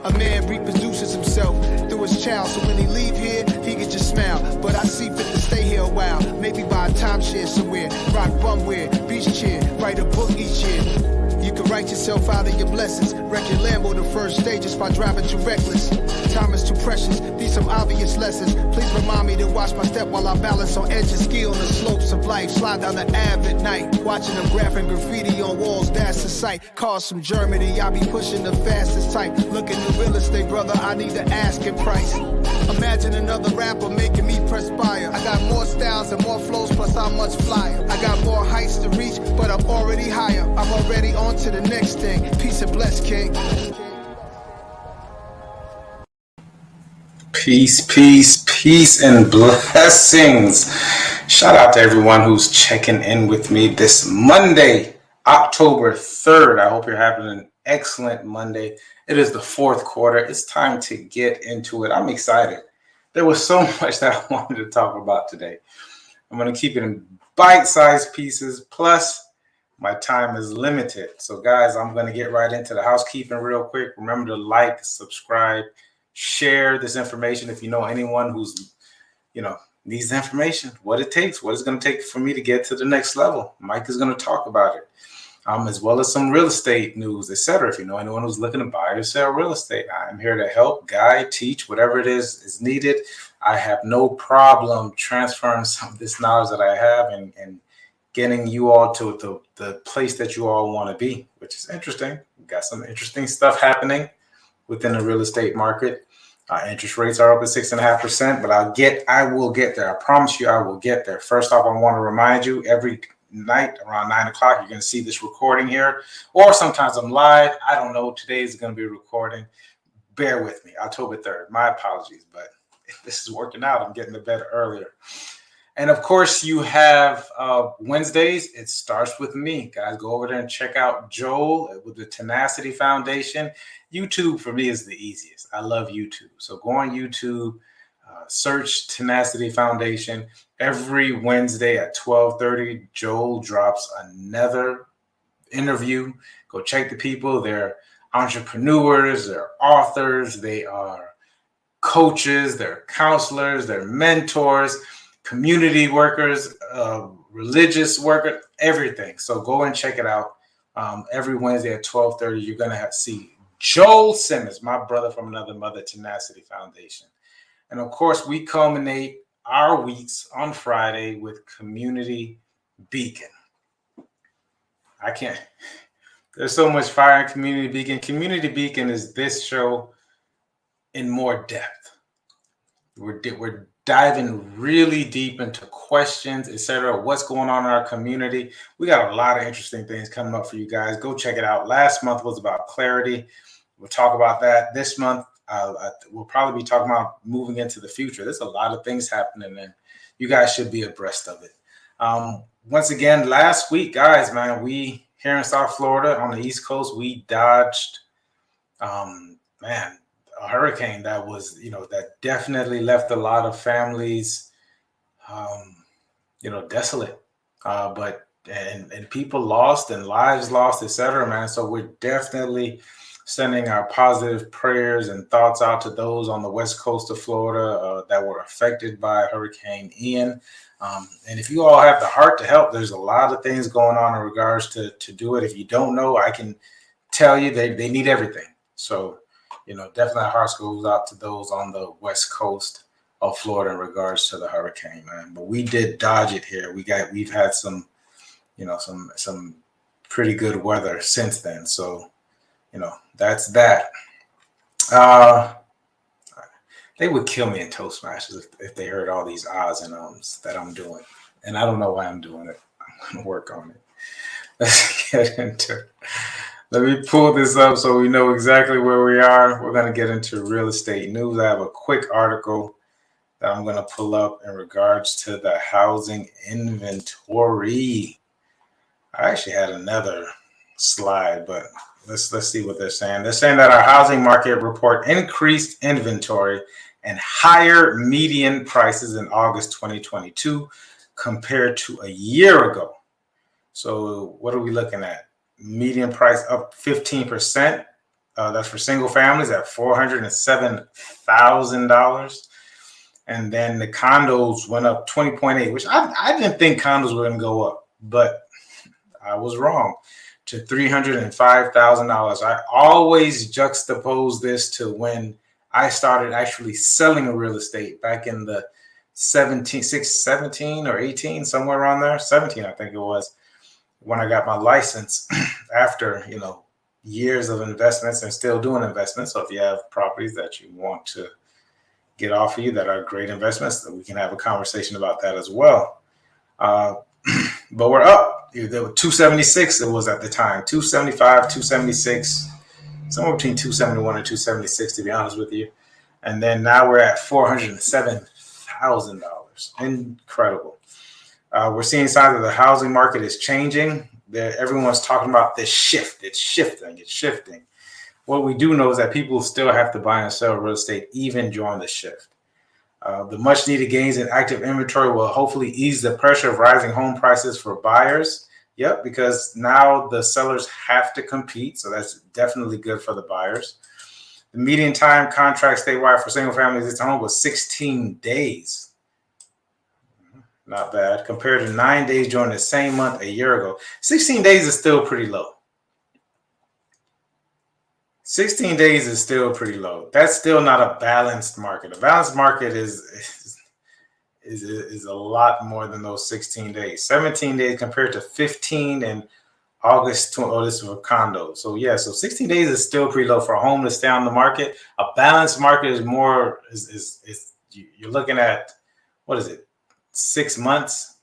A man reproduces himself through his child, so when he leave here, he can just smile. But I see fit to stay here a while, maybe buy a timeshare somewhere, rock bumwear, beach chair, write a book each year. You can write yourself out of your blessings, wreck your Lambo the first stages by driving too reckless. Time is too precious, these some obvious lessons. Please remind me to watch my step while I balance on edges, ski on the slopes of life, slide down the Ave at night, watching them graphing graffiti on walls, that's the sight. Cars from Germany, I be pushing the fastest type. Looking at real estate, brother, I need the asking price. Imagine another rapper making me perspire. I got more styles and more flows, plus I'm much flyer. I got more heights to reach, but I'm already higher. I'm already on to the next thing. Peace and bless, King. Peace, peace, peace, and blessings. Shout out to everyone who's checking in with me this Monday, October 3rd. I hope you're having an excellent Monday. It is the fourth quarter. It's time to get into it. I'm excited. There was so much that I wanted to talk about today. I'm going to keep it in bite-sized pieces. Plus, my time is limited. So, guys, I'm going to get right into the housekeeping real quick. Remember to like, subscribe, share this information if you know anyone who's, needs information, what it takes, what it's going to take for me to get to the next level. Mike is going to talk about it, as well as some real estate news, etc. If you know anyone who's looking to buy or sell real estate, I'm here to help, guide, teach, whatever it is needed. I have no problem transferring some of this knowledge that I have and getting you all to the place that you all want to be, which is interesting. We've got some interesting stuff happening within the real estate market. Interest rates are up at 6.5%, but I will get there. I promise you I will get there. First off, I want to remind you, every night around 9 o'clock, you're going to see this recording here, or sometimes I'm live. I don't know. Today is going to be a recording. Bear with me. October 3rd. My apologies, but this is working out. I'm getting to bed earlier. And of course, you have Wednesdays. It starts with me. Guys, go over there and check out Joel with the Tenacity Foundation. YouTube for me is the easiest. I love YouTube. So go on YouTube, search Tenacity Foundation. Every Wednesday at 12:30, Joel drops another interview. Go check the people. They're entrepreneurs, they're authors, they are coaches, they're counselors, they're mentors, community workers, religious workers, everything. So go and check it out. Every Wednesday at 12:30, you're going to see Joel Simmons, my brother from another mother, Tenacity Foundation. And of course, we culminate our weeks on Friday with Community Beacon. There's so much fire in Community Beacon. Community Beacon is this show in more depth. We're diving really deep into questions, etc. What's going on in our community. We got a lot of interesting things coming up for you guys. Go check it out. Last month was about clarity. We'll talk about that. This month, we'll probably be talking about moving into the future. There's a lot of things happening, and you guys should be abreast of it. Once again, last week, guys, man, we here in South Florida on the East Coast, we dodged, a hurricane that was, that definitely left a lot of families, desolate, and people lost and lives lost, etc., man. So we're definitely sending our positive prayers and thoughts out to those on the west coast of Florida that were affected by Hurricane Ian. And if you all have the heart to help, there's a lot of things going on in regards to do it. If you don't know, I can tell you they need everything. So, definitely our hearts goes out to those on the west coast of Florida in regards to the hurricane, man. But we did dodge it here. We've had some pretty good weather since then. So, that's that. They would kill me in Toastmasters if they heard all these ahs and ums that I'm doing. And I don't know why I'm doing it. I'm going to work on it. Let's get into it. Let me pull this up so we know exactly where we are. We're going to get into real estate news. I have a quick article that I'm going to pull up in regards to the housing inventory. I actually had another slide, but let's see what they're saying. They're saying that our housing market report increased inventory and higher median prices in August 2022 compared to a year ago. So what are we looking at? Median price up 15% That's for single families at $407,000. And then the condos went up 20.8, which I didn't think condos were going to go up, but I was wrong, to $305,000. I always juxtapose this to when I started actually selling real estate back in the 17 or 18, somewhere around there. 17, I think it was, when I got my license after, years of investments and still doing investments. So if you have properties that you want to get off of you that are great investments, we can have a conversation about that as well. But we're up. There were 276 it was at the time, 275, 276, somewhere between 271 and 276, to be honest with you. And then now we're at $407,000. Incredible. We're seeing signs that the housing market is changing. Everyone's talking about this shift. It's shifting. What we do know is that people still have to buy and sell real estate even during the shift. The much needed gains in active inventory will hopefully ease the pressure of rising home prices for buyers. Yep, because now the sellers have to compete. So that's definitely good for the buyers. The median time contract statewide for single families at home was 16 days. Not bad. Compared to 9 days during the same month a year ago. 16 days is still pretty low. 16 days is still pretty low. That's still not a balanced market. A balanced market is a lot more than those 16 days. 17 days compared to 15 in August. Oh, this is for condos. So yeah, so 16 days is still pretty low for a home to stay on the market. A balanced market is more, you're looking at, what is it, 6 months?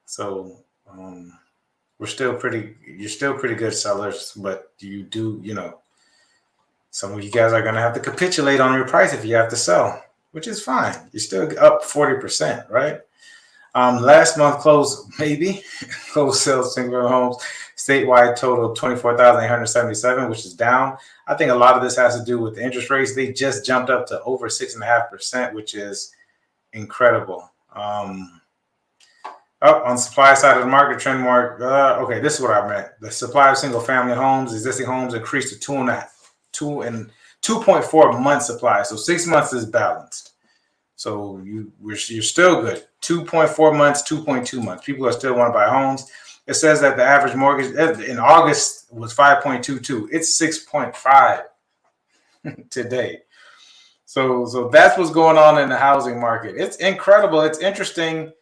So you're still pretty good sellers, but you do, some of you guys are going to have to capitulate on your price if you have to sell, which is fine. You're still up 40%, right? Last month closed sales single homes statewide total 24,877, which is down. I think a lot of this has to do with the interest rates. They just jumped up to over 6.5%, which is incredible. On the supply side of the market, trend mark. Okay, this is what I meant. The supply of single family homes, existing homes, increased to 2.4 months supply. So 6 months is balanced. So you're still good. 2.4 months, 2.2 months. People are still want to buy homes. It says that the average mortgage in August was 5.22. It's 6.5 today. So that's what's going on in the housing market. It's incredible. It's interesting.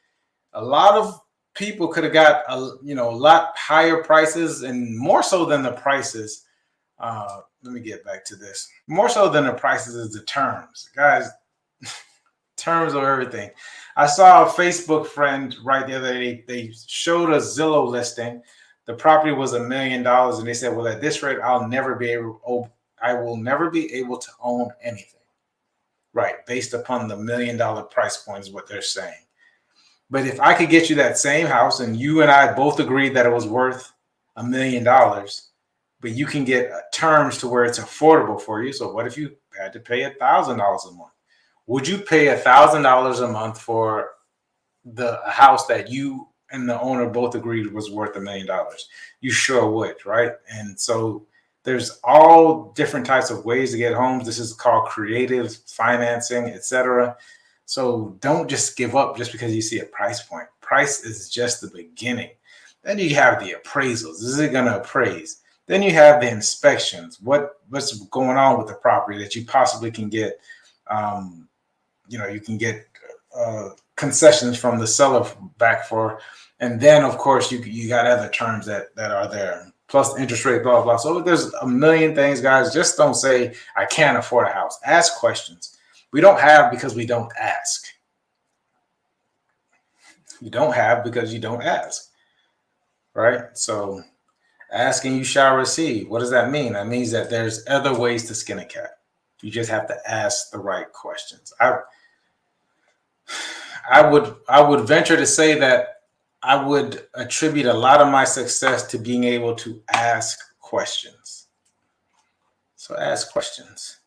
A lot of people could have got a lot higher prices, and more so than the prices. Let me get back to this. More so than the prices is the terms, guys. Terms of everything. I saw a Facebook friend right the other day. They showed a Zillow listing. The property was $1 million, and they said, "Well, at this rate, I will never be able to own anything." Right, based upon the $1 million price point is what they're saying. But if I could get you that same house, and you and I both agreed that it was worth $1 million, but you can get terms to where it's affordable for you. So what if you had to pay $1,000 a month? Would you pay $1,000 a month for the house that you and the owner both agreed was worth $1 million? You sure would, right? And so there's all different types of ways to get homes. This is called creative financing, etc. So don't just give up just because you see a price point. Price is just the beginning. Then you have the appraisals. Is it going to appraise? Then you have the inspections. What's going on with the property that you possibly can get? You can get concessions from the seller back for, and then of course you got other terms that are there, plus the interest rate, blah blah. So there's a million things, guys. Just don't say I can't afford a house. Ask questions. We don't have because we don't ask. You don't have because you don't ask, right? So asking you shall receive. What does that mean? That means that there's other ways to skin a cat. You just have to ask the right questions. I would venture to say that I would attribute a lot of my success to being able to ask questions. So ask questions.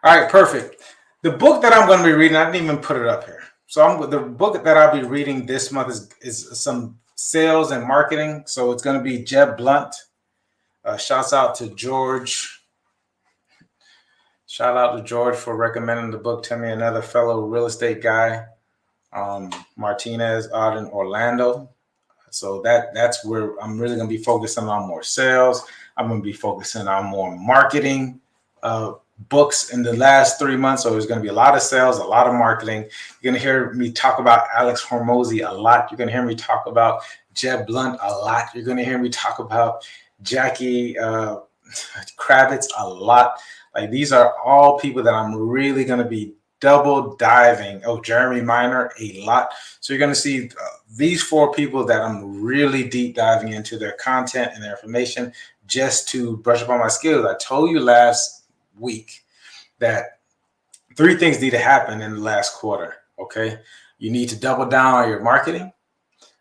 All right, perfect. The book that I'm going to be reading, I didn't even put it up here. So the book that I'll be reading this month is some sales and marketing. So it's going to be Jeb Blunt. Shouts out to George Shout out to George for recommending the book to me, another fellow real estate guy, Martinez out in Orlando. So that's where I'm really going to be focusing on more sales. I'm going to be focusing on more marketing books in the last 3 months. So there's going to be a lot of sales, a lot of marketing. You're going to hear me talk about Alex Hormozi a lot. You're going to hear me talk about Jeb Blunt a lot. You're going to hear me talk about Jackie Kravitz a lot. Like, these are all people that I'm really going to be double diving. Oh, Jeremy Minor a lot. So you're going to see these 4 people that I'm really deep diving into their content and their information just to brush up on my skills. I told you last week that 3 things need to happen in the last quarter. Okay. You need to double down on your marketing.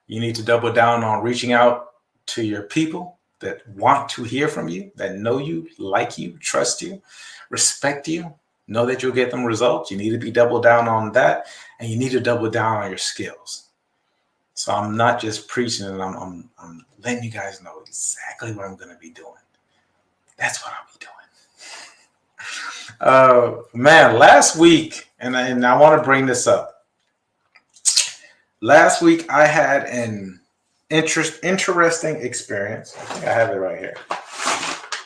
You need to double down on reaching out to your people that want to hear from you, that know you, like you, trust you, respect you, know that you'll get them results. You need to be double down on that, and you need to double down on your skills. So I'm not just preaching, and I'm letting you guys know exactly what I'm going to be doing. That's what I'll be doing. Man, last week, and I want to bring this up. Last week, I had an interesting experience. I think I have it right here.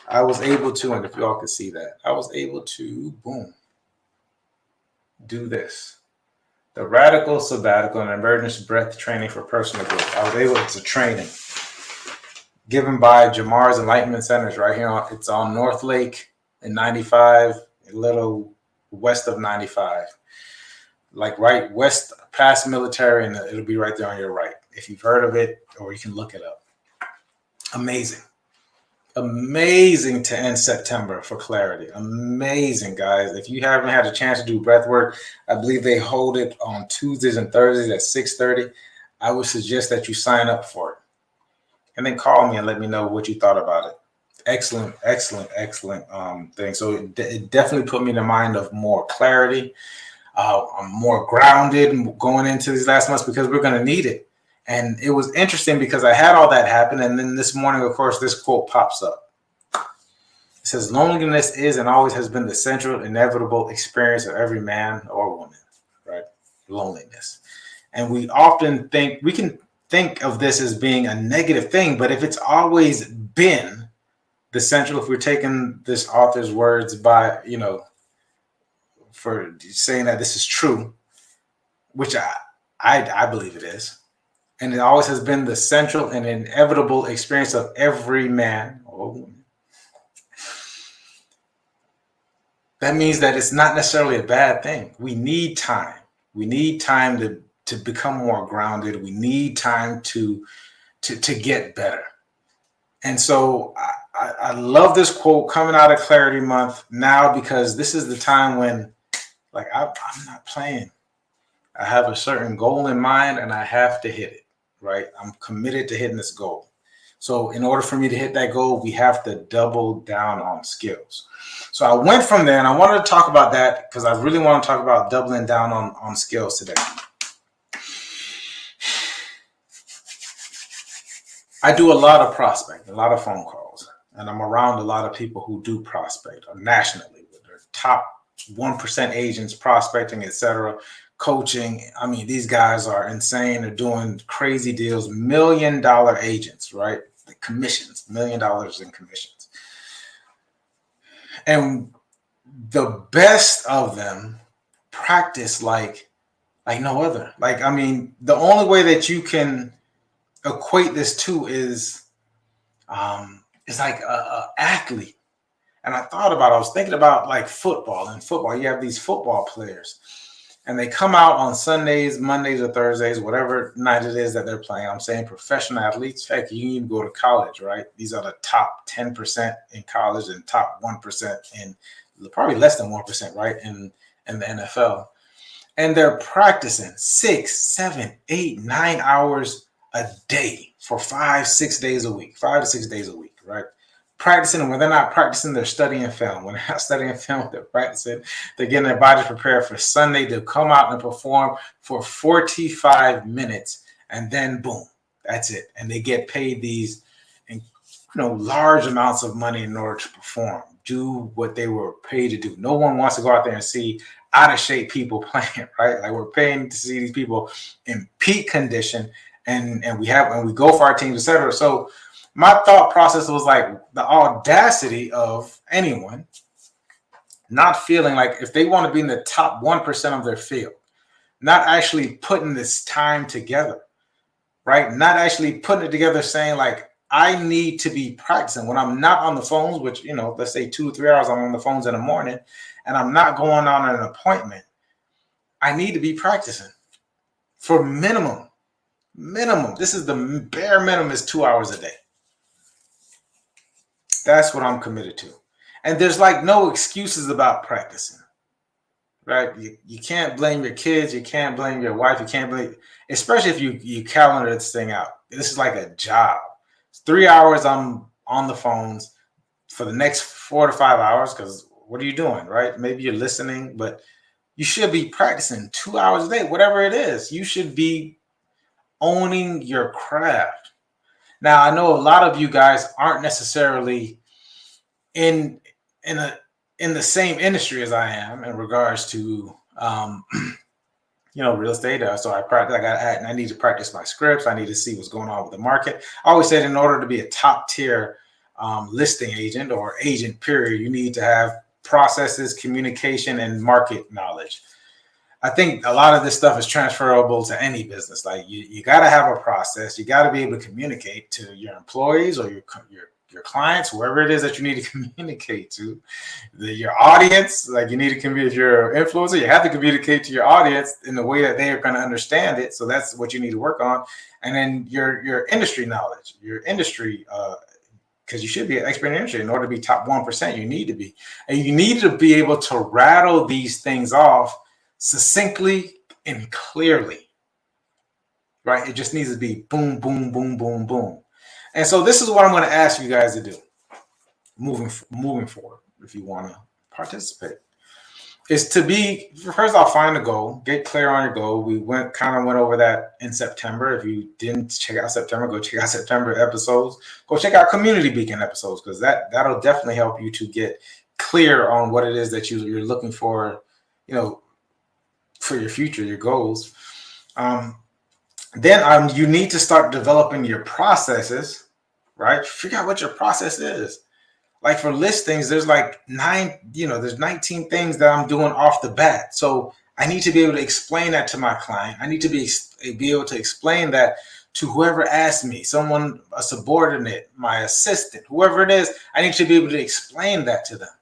I was able to, and if you all could see that, I was able to, boom, do this. The Radical Sabbatical and Emergence Breath Training for Personal Growth. I was able to training given by Jamar's Enlightenment Centers right here. It's on North Lake in 95, a little west of 95. Like right west past military, and it'll be right there on your right. If you've heard of it, or you can look it up. Amazing. Amazing to end September for clarity. Amazing, guys. If you haven't had a chance to do breath work, I believe they hold it on Tuesdays and Thursdays at 6:30. I would suggest that you sign up for it. And then call me and let me know what you thought about it. Excellent thing. So it definitely put me in the mind of more clarity. I'm more grounded going into these last months because we're going to need it. And it was interesting because I had all that happen. And then this morning, of course, this quote pops up. It says, loneliness is and always has been the central, inevitable experience of every man or woman, right? Loneliness. And we often we can think of this as being a negative thing, but if it's always been the central, if we're taking this author's words by, for saying that this is true, which I believe it is, and it always has been the central and inevitable experience of every man or woman. That means that it's not necessarily a bad thing. We need time. We need time to become more grounded. We need time to get better. And so I love this quote coming out of Clarity Month now, because this is the time when, like, I'm not playing. I have a certain goal in mind and I have to hit it, right? I'm committed to hitting this goal. So in order for me to hit that goal, we have to double down on skills. So I went from there, and I wanted to talk about that because I really want to talk about doubling down on skills today. I do a lot of prospecting, a lot of phone calls, and I'm around a lot of people who do prospect nationally with their top 1% agents, prospecting, etc., coaching. I mean, these guys are insane. They're doing crazy deals, $1 million agents, right? The commissions, $1 million in commissions. And the best of them practice like no other. Like, I mean, the only way that you can equate this to is like a athlete. And I was thinking about like football. In football, you have these football players, and they come out on Sundays, Mondays, or Thursdays, whatever night it is that they're playing. I'm saying professional athletes. Heck, you even go to college, right? These are the top 10% in college and top 1% in, probably less than 1%, right, in the NFL. And they're practicing 6, 7, 8, 9 hours a day for 5-6 days a week, 5 to 6 days a week, right? Practicing, and when they're not practicing, they're studying film. When they're not studying film, they're practicing. They're getting their bodies prepared for Sunday. They'll come out and perform for 45 minutes, and then boom, that's it. And they get paid these, large amounts of money in order to perform. do what they were paid to do. No one wants to go out there and see out of shape people playing, right? Like we're paying to see these people in peak condition, and we go for our teams, etc. So my thought process was like the audacity of anyone not feeling like if they want to be in the top 1% of their field, not actually putting this time together, right? Not actually putting it together, saying like, I need to be practicing when I'm not on the phones, which, let's say 2 or 3 hours I'm on the phones in the morning and I'm not going on an appointment. I need to be practicing for minimum. This is the bare minimum is 2 hours a day. That's what I'm committed to. And there's like no excuses about practicing, right? You can't blame your kids. You can't blame your wife. You can't blame, especially if you calendar this thing out. This is like a job. 3 hours I'm on the phones for the next 4 to 5 hours, because what are you doing, right? Maybe you're listening, but you should be practicing 2 hours a day, whatever it is. You should be owning your craft. Now, I know a lot of you guys aren't necessarily in the same industry as I am in regards to real estate. So I need to practice my scripts. I need to see what's going on with the market. I always said in order to be a top tier listing agent or agent period, you need to have processes, communication, and market knowledge. I think a lot of this stuff is transferable to any business. Like you got to have a process. You got to be able to communicate to your employees or your clients, whoever it is that you need to communicate to, your audience. Like you need to communicate, your influencer, you have to communicate to your audience in the way that they are going to understand it. So that's what you need to work on. And then your industry knowledge, your industry, because you should be an expert in industry. In order to be top 1%, you need to be. And you need to be able to rattle these things off succinctly and clearly, right? It just needs to be boom, boom, boom, boom, boom. And so this is what I'm going to ask you guys to do moving forward, if you want to participate, is to be, first off, find a goal, get clear on your goal. We went over that in September. If you didn't check out September, go check out September episodes. Go check out Community Beacon episodes, because that'll definitely help you to get clear on what it is that you're looking for, for your future, your goals. Then you need to start developing your processes, right? Figure out what your process is. Like for listings, there's like there's 19 things that I'm doing off the bat. So I need to be able to explain that to my client. I need to be able to explain that to whoever asks me, someone, a subordinate, my assistant, whoever it is. I need to be able to explain that to them,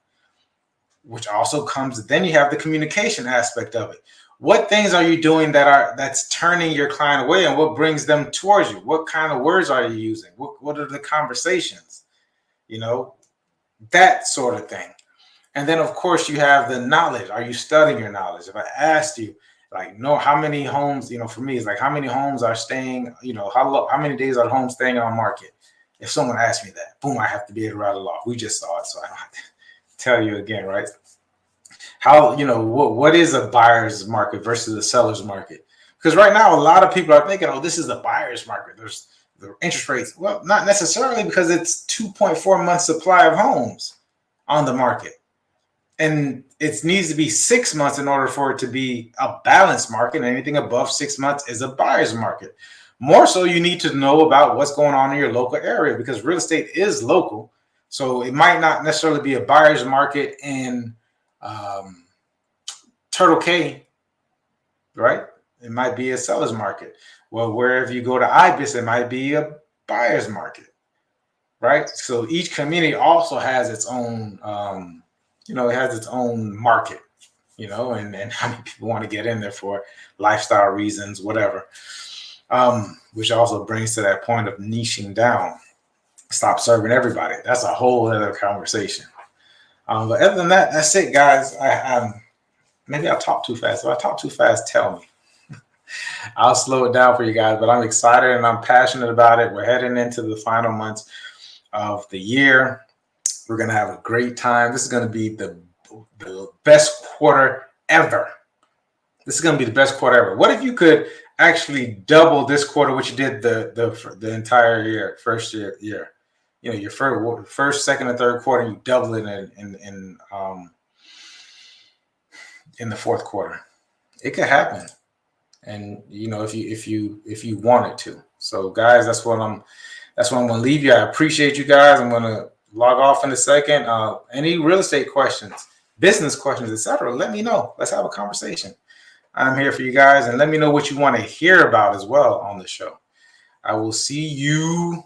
which also comes, then you have the communication aspect of it. What things are you doing that's turning your client away, and what brings them towards you? What kind of words are you using? What are the conversations? That sort of thing. And then, of course, you have the knowledge. Are you studying your knowledge? If I asked you, how many homes, for me, it's like how many homes are staying, how many days are the homes staying on market? If someone asked me that, boom, I have to be able to rattle off. We just saw it, so I don't have to tell you again, right? How, what is a buyer's market versus a seller's market? Because right now, a lot of people are thinking, this is a buyer's market. There's the interest rates. Well, not necessarily, because it's 2.4 months supply of homes on the market. And it needs to be 6 months in order for it to be a balanced market. And anything above 6 months is a buyer's market. More so, you need to know about what's going on in your local area, because real estate is local. So it might not necessarily be a buyer's market in Turtle Cay, right? It might be a seller's market. Well, wherever you go to IBIS, it might be a buyer's market, right? So each community also has its own, it has its own market, and how many people want to get in there for lifestyle reasons, whatever, which also brings to that point of niching down. Stop serving everybody. That's a whole other conversation. But other than that, that's it, guys. Maybe I'll talk too fast. If I talk too fast, tell me. I'll slow it down for you guys, but I'm excited and I'm passionate about it. We're heading into the final months of the year. We're going to have a great time. This is going to be the best quarter ever. This is going to be the best quarter ever. What if you could actually double this quarter, which you did the entire year, first year? your first, second, and third quarter, you double it in the fourth quarter. It could happen, and if you want it to. So, guys, that's what I'm going to leave you. I appreciate you guys. I'm going to log off in a second. Any real estate questions, business questions, etc., let me know. Let's have a conversation. I'm here for you guys, and let me know what you want to hear about as well on the show. I will see you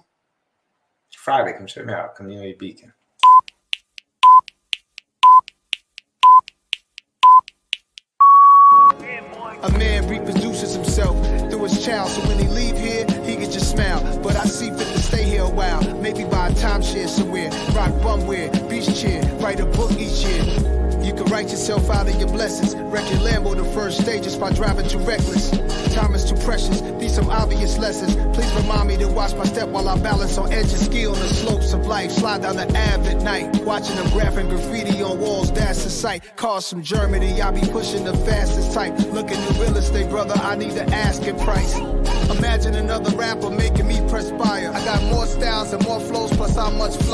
Friday. Come check me out, Community Beacon. A man reproduces himself through his child, so when he leave here, he can just smile. But I see fit to stay here a while, maybe buy a timeshare somewhere, rock bumware, beach chair, write a book each year. You can write yourself out of your blessings, wreck your Lambo the first stages by driving too reckless. Time is too precious, these some obvious lessons. Please remind me to watch my step while I balance on edges, ski on the slopes of life, slide down the Ave at night, watching them graphing graffiti on walls, that's the sight. Cars from Germany, I be pushing the fastest type. Looking at real estate, brother, I need to ask a price. Imagine another rapper making me perspire. I got more styles and more flows, plus how much